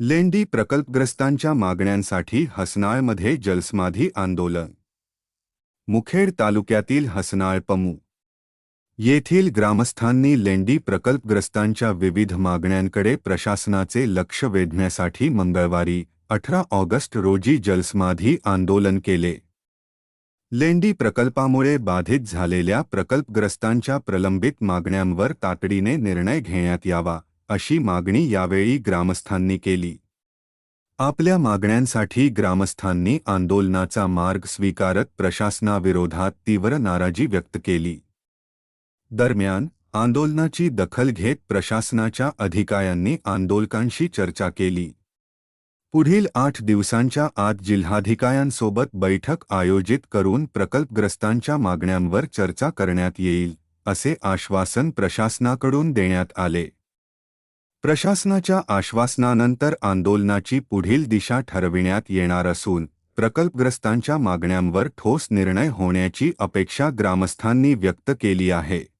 लेंडी प्रकल्पग्रस्तांच्या मागण्यांसाठी हसनाळमध्ये जलसमाधी आंदोलन. मुखेड तालुक्यातील हसनाळ पमू येथील ग्रामस्थांनी लेंडी प्रकल्पग्रस्तांच्या विविध मागण्यांकडे प्रशासनाचे लक्ष वेधण्यासाठी मंगळवारी 18 ऑगस्ट रोजी जलसमाधी आंदोलन केले. लेंडी प्रकल्पामुळे बाधित झालेल्या प्रकल्पग्रस्तांच्या प्रलंबित मागण्यांवर तातडीने निर्णय घेण्यात यावा, अशी मागणी यावेळी ग्रामस्थांनी केली. आपल्या मागण्यांसाठी ग्रामस्थांनी आंदोलनाचा मार्ग स्वीकारत प्रशासनाविरोधात तीव्र नाराजी व्यक्त केली. दरम्यान आंदोलनाची दखल घेत प्रशासनाच्या अधिकाऱ्यांनी आंदोलकांशी चर्चा केली. पुढील 8 दिवसांच्या आत जिल्हाधिकाऱ्यांसोबत बैठक आयोजित करून प्रकल्पग्रस्तांच्या मागण्यांवर चर्चा करण्यात येईल, असे आश्वासन प्रशासनाकडून देण्यात आले. प्रशासनाच्या आश्वासनानंतर आंदोलनाची पुढील दिशा ठरविण्यात येणार असून प्रकल्पग्रस्तांच्या मागण्यांवर ठोस निर्णय होण्याची अपेक्षा ग्रामस्थांनी व्यक्त केली आहे.